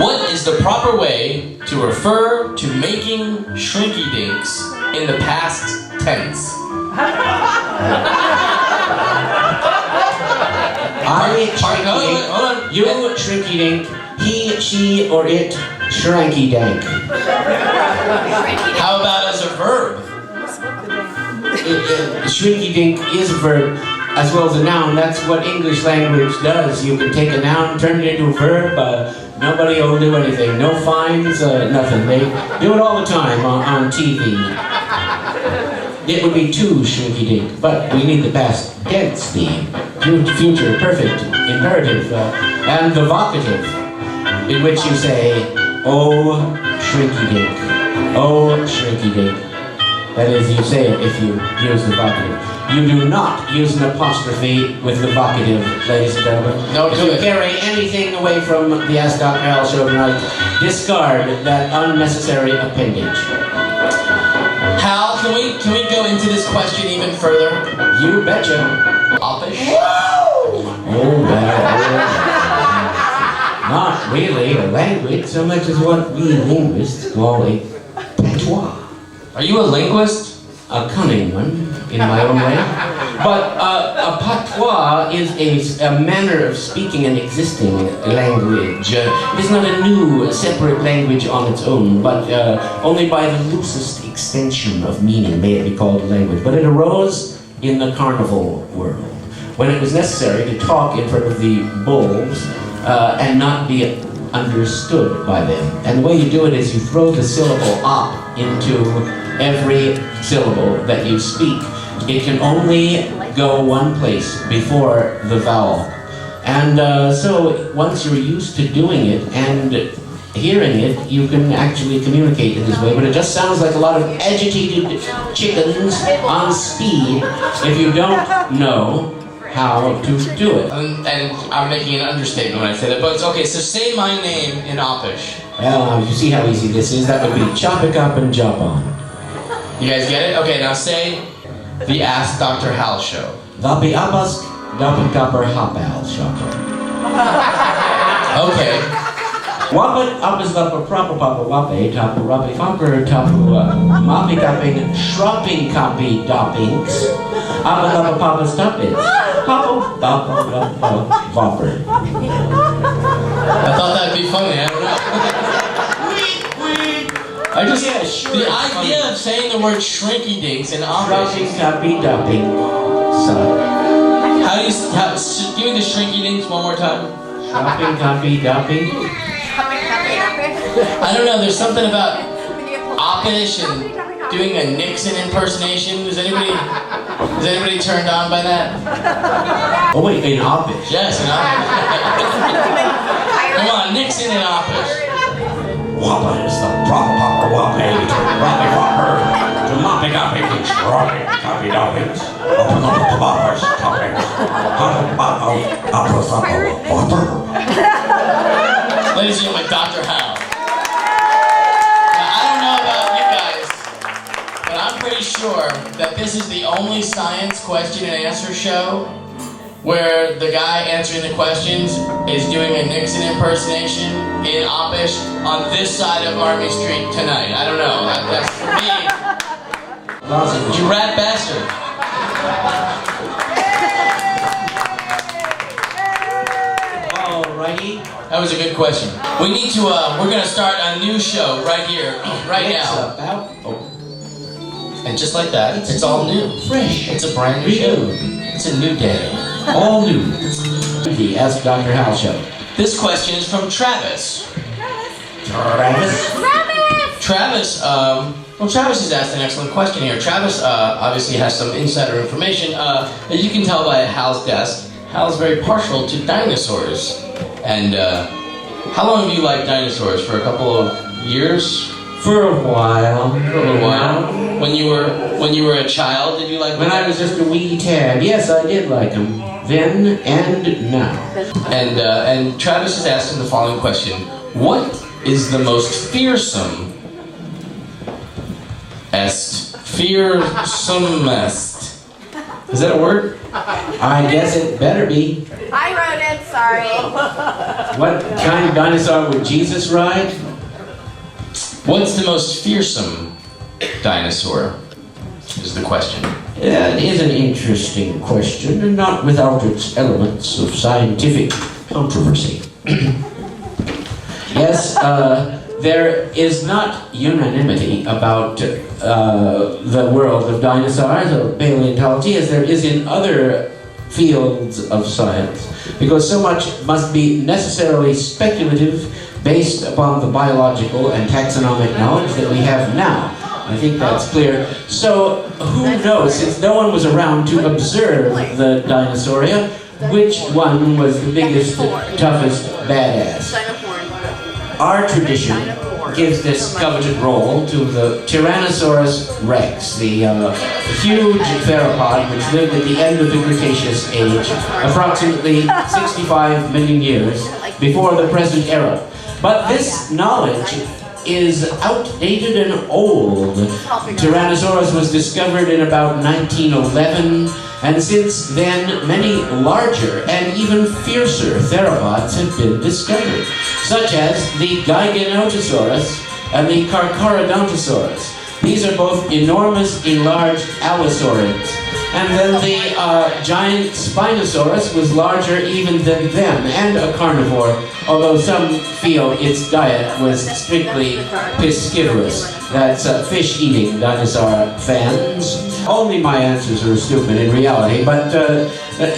What is the proper way to refer to making shrinky-dinks in the past tense? Hold on. You shrinky-dink, he, she, or it shrinky-dink. How about as a verb? Shrinky-dink is a verb as well as a noun. That's what English language does. You can take a noun, turn it into a verb. Nobody will do anything. No fines, nothing. They do it all the time on TV. It would be to shrinky-dink, but we need the past tense be. Future, perfect, imperative, and the vocative, in which you say, oh, shrinky-dink. Oh, shrinky-dink. That is, you say it if you use the vocative. You do not use an apostrophe with the vocative, ladies and gentlemen. No, if you carry anything away from the Ask Dr. Hal show tonight, discard that unnecessary appendage. Hal, can we go into this question even further? You betcha. Opish? Oh, well. Not really a language so much as what we linguists call a patois. Are you a linguist? A cunning one, in my own way. But a patois is a manner of speaking an existing language. It is not a new, separate language on its own, but only by the loosest extension of meaning may it be called a language. But it arose in the carnival world, when it was necessary to talk in front of the bulls and not be understood by them. And the way you do it is you throw the syllable op into every syllable that you speak. It can only go one place before the vowel. And so once you're used to doing it and hearing it, you can actually communicate in this way, but it just sounds like a lot of agitated chickens on speed if you don't know how to do it. And I'm making an understatement when I say that, but it's okay, so say my name in Opish. Well, you see how easy this is? That would be chop it up and jump on. You guys get it? Okay, now say the Ask Dr. Hal show. Vapi apas, dapat kapper hopal shopper. Okay. Wapit apas vapper proper papa wape, tapu rapi famper, tapu mapi capping, shropping copy doppings, apa lapa papa stoppins, papo, papa, vapper. I thought that'd be funny, I don't know. I just, the idea of saying the word shrinky-dinks in Opish. Shropping copy dopping. So. How do you, give me the shrinky-dinks one more time. Shropping copy dopping. I don't know, there's something about Opish and doing a Nixon impersonation. Is anybody turned on by that? Oh wait, in Opish? Yes, in Opish. Come on, Nixon in Opish. Wappa is the proper wape to Robbie Whopper, to Moppy Goppy, Robbie Copy Doppings, Open up the Boppers, Toppings, Whopper. Ladies and gentlemen, Dr. Hal. Now, I don't know about you guys, but I'm pretty sure that this is the only science question and answer show where the guy answering the questions is doing a Nixon impersonation in Opish on this side of Army Street tonight. I don't know. That's for me. You rat bastard. Alrighty. That was a good question. We need to, we're gonna start a new show right here, right now. And just like that, it's all new. Fresh. It's a brand new show. It's a new day. All new. The Ask Dr. Hal show. This question is from Travis. Travis? Travis has asked an excellent question here. Travis obviously has some insider information. As you can tell by Hal's desk, Hal's very partial to dinosaurs. And how long have you liked dinosaurs? For a couple of years? For a while. For a little while. When you were a child, did you like them? When I was just a wee tad, yes, I did like them. Then and now. And Travis is asking the following question: what is the most fearsomest? Is that a word? I guess it better be. I wrote it. Sorry. What kind of dinosaur would Jesus ride? What's the most fearsome dinosaur? Is the question. It is an interesting question, and not without its elements of scientific controversy. Yes, there is not unanimity about the world of dinosaurs or paleontology as there is in other fields of science, because so much must be necessarily speculative based upon the biological and taxonomic knowledge that we have now. I think that's clear. So, who knows, since no one was around to observe the dinosauria, which one was the biggest, toughest badass? Our tradition gives this coveted role to the Tyrannosaurus rex, the huge theropod which lived at the end of the Cretaceous age, approximately 65 million years before the present era. But this knowledge is outdated and old. Tyrannosaurus was discovered in about 1911, and since then many larger and even fiercer theropods have been discovered, such as the Giganotosaurus and the Carcharodontosaurus. These are both enormous, enlarged allosaurids. And then the giant Spinosaurus was larger even than them, and a carnivore, although some feel its diet was strictly piscivorous. That's fish-eating dinosaur fans. Only my answers are stupid in reality, but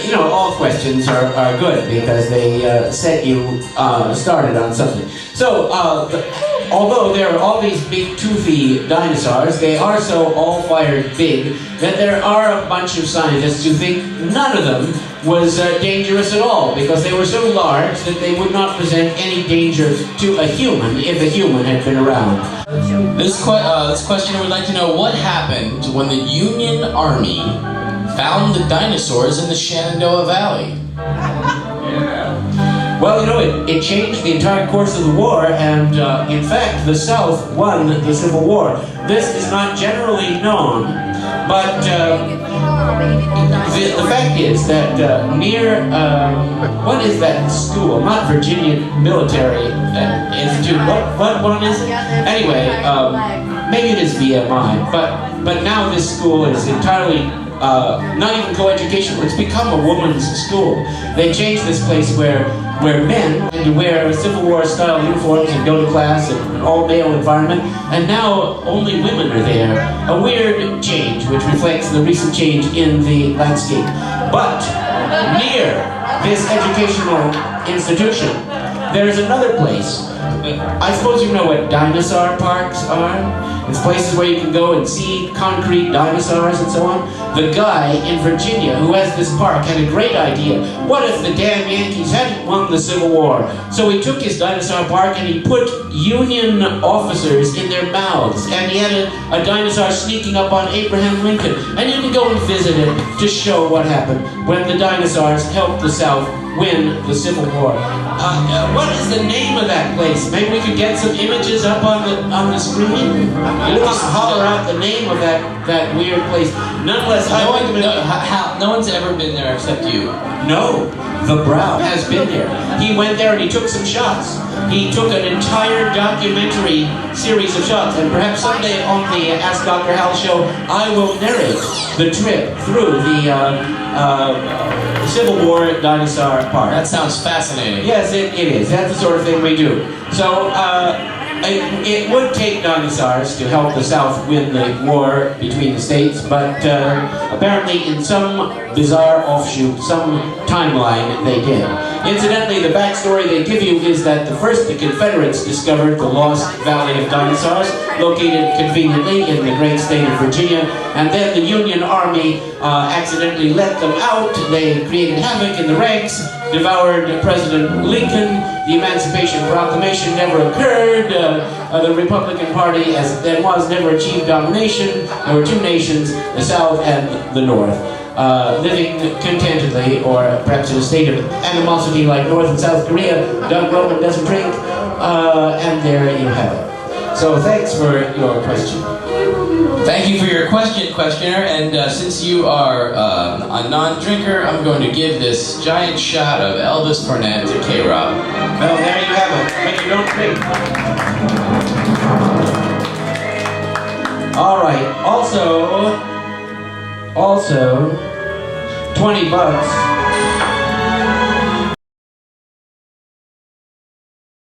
you know, all questions are good because they set you started on something. So, although there are all these big toothy dinosaurs, they are so all-fired big that there are a bunch of scientists who think none of them was dangerous at all because they were so large that they would not present any danger to a human if a human had been around. This questioner would like to know what happened when the Union Army found the dinosaurs in the Shenandoah Valley. Well, you know, it changed the entire course of the war, and in fact, the South won the Civil War. This is not generally known, but the fact is that near, what is that school? Not Virginia Military Institute. What one is it? Anyway, maybe it is VMI, but now this school is entirely not even co-educational. It's become a woman's school. They changed this place where men had to wear Civil War style uniforms and go to class in an all-male environment, and now only women are there. A weird change which reflects the recent change in the landscape. But near this educational institution, there's another place. I suppose you know what dinosaur parks are? It's places where you can go and see concrete dinosaurs and so on. The guy in Virginia who has this park had a great idea. What if the damn Yankees hadn't won the Civil War? So he took his dinosaur park and he put Union officers in their mouths. And he had a dinosaur sneaking up on Abraham Lincoln. And you can go and visit it to show what happened when the dinosaurs helped the South win the Civil War. What is the name of that place? Maybe we could get some images up on the screen. We'll just holler out the name of that weird place. Nonetheless, no one's ever been there except you. No, the Brow has been there. He went there and he took some shots. He took an entire documentary series of shots, and perhaps someday on the Ask Dr. Hal show, I will narrate the trip through the Civil War dinosaur park. That sounds fascinating. Yes, it is. That's the sort of thing we do. So, it would take dinosaurs to help the South win the war between the states, but apparently in some bizarre offshoot, some timeline, they did. Incidentally, the backstory they give you is that first the Confederates discovered the lost Valley of Dinosaurs, located conveniently in the great state of Virginia, and then the Union Army accidentally let them out. They created havoc in the ranks, devoured President Lincoln. The Emancipation Proclamation never occurred. The Republican Party, as it then was, never achieved domination. There were two nations, the South and the North, living contentedly, or perhaps in a state of animosity like North and South Korea. Doug Roman doesn't drink, and there you have it. So thanks for your question. Thank you for your question, questioner. And since you are a non-drinker, I'm going to give this giant shot of Elvis Cornett to K-Rob. Well, there you have it. But you don't drink. All right. Also, $20